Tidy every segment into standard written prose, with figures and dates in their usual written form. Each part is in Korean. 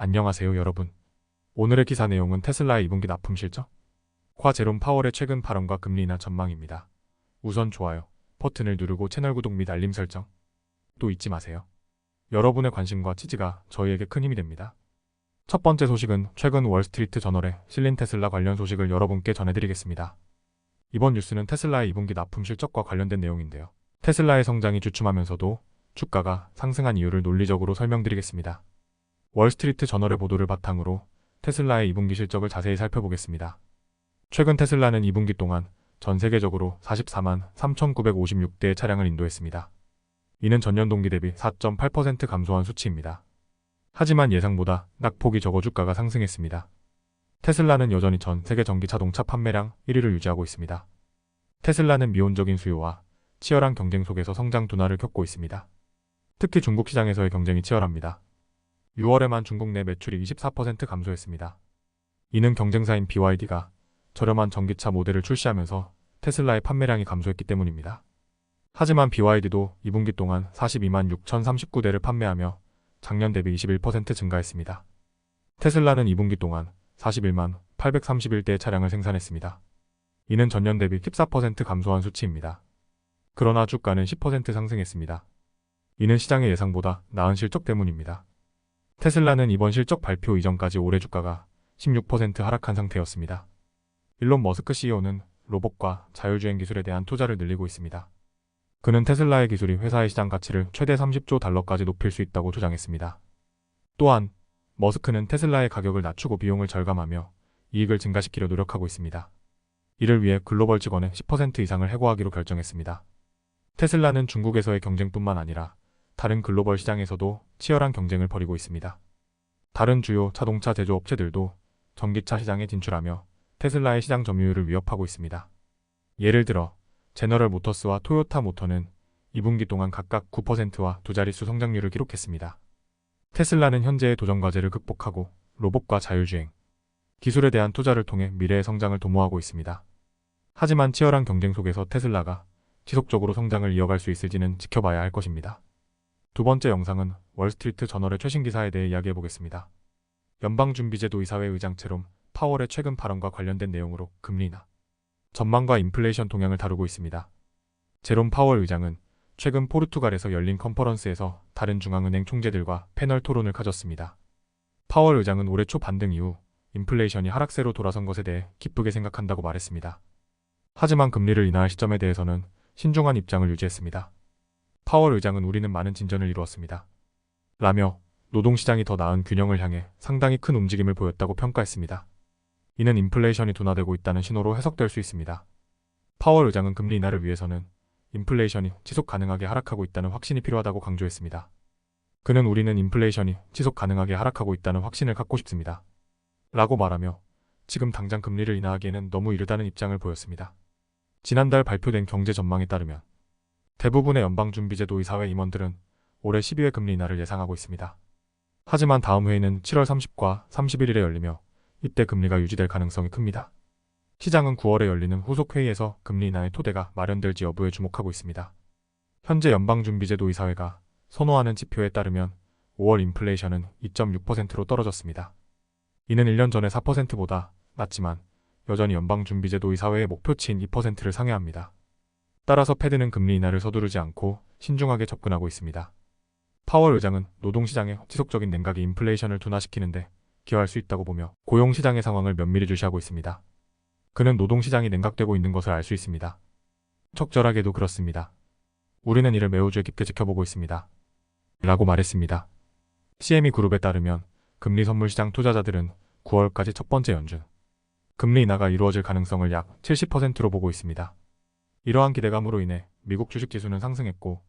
안녕하세요 여러분. 오늘의 기사 내용은 테슬라의 2분기 납품 실적, 제롬 파월의 최근 발언과 금리 인하 전망입니다. 우선 좋아요 버튼을 누르고 채널 구독 및 알림 설정 또 잊지 마세요. 여러분의 관심과 지지가 저희에게 큰 힘이 됩니다. 첫 번째 소식은 최근 월스트리트 저널에 실린 테슬라 관련 소식을 여러분께 전해드리겠습니다. 이번 뉴스는 테슬라의 2분기 납품 실적과 관련된 내용인데요. 테슬라의 성장이 주춤하면서도 주가가 상승한 이유를 논리적으로 설명드리겠습니다. 월스트리트 저널의 보도를 바탕으로 테슬라의 2분기 실적을 자세히 살펴보겠습니다. 최근 테슬라는 2분기 동안 전 세계적으로 44만 3,956대의 차량을 인도했습니다. 이는 전년 동기 대비 4.8% 감소한 수치입니다. 하지만 예상보다 낙폭이 적어 주가가 상승했습니다. 테슬라는 여전히 전 세계 전기 자동차 판매량 1위를 유지하고 있습니다. 테슬라는 미온적인 수요와 치열한 경쟁 속에서 성장 둔화를 겪고 있습니다. 특히 중국 시장에서의 경쟁이 치열합니다. 6월에만 중국 내 매출이 24% 감소했습니다. 이는 경쟁사인 BYD가 저렴한 전기차 모델을 출시하면서 테슬라의 판매량이 감소했기 때문입니다. 하지만 BYD도 2분기 동안 42만 6,039대를 판매하며 작년 대비 21% 증가했습니다. 테슬라는 2분기 동안 41만 831대의 차량을 생산했습니다. 이는 전년 대비 14% 감소한 수치입니다. 그러나 주가는 10% 상승했습니다. 이는 시장의 예상보다 나은 실적 때문입니다. 테슬라는 이번 실적 발표 이전까지 올해 주가가 16% 하락한 상태였습니다. 일론 머스크 CEO는 로봇과 자율주행 기술에 대한 투자를 늘리고 있습니다. 그는 테슬라의 기술이 회사의 시장 가치를 최대 30조 달러까지 높일 수 있다고 주장했습니다. 또한 머스크는 테슬라의 가격을 낮추고 비용을 절감하며 이익을 증가시키려 노력하고 있습니다. 이를 위해 글로벌 직원의 10% 이상을 해고하기로 결정했습니다. 테슬라는 중국에서의 경쟁뿐만 아니라 다른 글로벌 시장에서도 치열한 경쟁을 벌이고 있습니다. 다른 주요 자동차 제조업체들도 전기차 시장에 진출하며 테슬라의 시장 점유율을 위협하고 있습니다. 예를 들어 제너럴 모터스와 토요타 모터는 2분기 동안 각각 9%와 두 자릿수 성장률을 기록했습니다. 테슬라는 현재의 도전 과제를 극복하고 로봇과 자율주행 기술에 대한 투자를 통해 미래의 성장을 도모하고 있습니다. 하지만 치열한 경쟁 속에서 테슬라가 지속적으로 성장을 이어갈 수 있을지는 지켜봐야 할 것입니다. 두 번째 영상은 월스트리트 저널의 최신 기사에 대해 이야기해보겠습니다. 연방준비제도 이사회 의장 제롬 파월의 최근 발언과 관련된 내용으로 금리 인하 전망과 인플레이션 동향을 다루고 있습니다. 제롬 파월 의장은 최근 포르투갈에서 열린 컨퍼런스에서 다른 중앙은행 총재들과 패널 토론을 가졌습니다. 파월 의장은 올해 초 반등 이후 인플레이션이 하락세로 돌아선 것에 대해 기쁘게 생각한다고 말했습니다. 하지만 금리를 인하할 시점에 대해서는 신중한 입장을 유지했습니다. 파월 의장은 우리는 많은 진전을 이루었습니다. 라며 노동시장이 더 나은 균형을 향해 상당히 큰 움직임을 보였다고 평가했습니다. 이는 인플레이션이 둔화되고 있다는 신호로 해석될 수 있습니다. 파월 의장은 금리 인하를 위해서는 인플레이션이 지속 가능하게 하락하고 있다는 확신이 필요하다고 강조했습니다. 그는 우리는 인플레이션이 지속 가능하게 하락하고 있다는 확신을 갖고 싶습니다. 라고 말하며 지금 당장 금리를 인하하기에는 너무 이르다는 입장을 보였습니다. 지난달 발표된 경제 전망에 따르면 대부분의 연방준비제도 이사회 임원들은 올해 12회 금리 인하를 예상하고 있습니다. 하지만 다음 회의는 7월 30과 31일에 열리며 이때 금리가 유지될 가능성이 큽니다. 시장은 9월에 열리는 후속 회의에서 금리 인하의 토대가 마련될지 여부에 주목하고 있습니다. 현재 연방준비제도 이사회가 선호하는 지표에 따르면 5월 인플레이션은 2.6%로 떨어졌습니다. 이는 1년 전의 4%보다 낮지만 여전히 연방준비제도 이사회의 목표치인 2%를 상회합니다. 따라서 패드는 금리 인하를 서두르지 않고 신중하게 접근하고 있습니다. 파월 의장은 노동시장의 지속적인 냉각이 인플레이션을 둔화시키는데 기여할 수 있다고 보며 고용시장의 상황을 면밀히 주시하고 있습니다. 그는 노동시장이 냉각되고 있는 것을 알 수 있습니다. 적절하게도 그렇습니다. 우리는 이를 매우 깊게 지켜보고 있습니다. 라고 말했습니다. CME 그룹에 따르면 금리 선물 시장 투자자들은 9월까지 첫 번째 연준 금리 인하가 이루어질 가능성을 약 70%로 보고 있습니다. 이러한 기대감으로 인해 미국 주식지수는 상승했고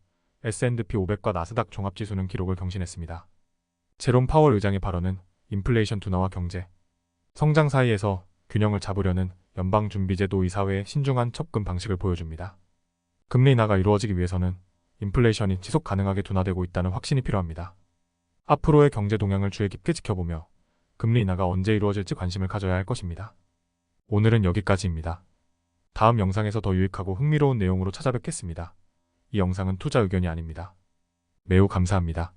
S&P 500과 나스닥 종합지수는 기록을 경신했습니다. 제롬 파월 의장의 발언은 인플레이션 둔화와 경제, 성장 사이에서 균형을 잡으려는 연방준비제도 이사회의 신중한 접근 방식을 보여줍니다. 금리 인하가 이루어지기 위해서는 인플레이션이 지속 가능하게 둔화되고 있다는 확신이 필요합니다. 앞으로의 경제 동향을 주의 깊게 지켜보며 금리 인하가 언제 이루어질지 관심을 가져야 할 것입니다. 오늘은 여기까지입니다. 다음 영상에서 더 유익하고 흥미로운 내용으로 찾아뵙겠습니다. 이 영상은 투자 의견이 아닙니다. 매우 감사합니다.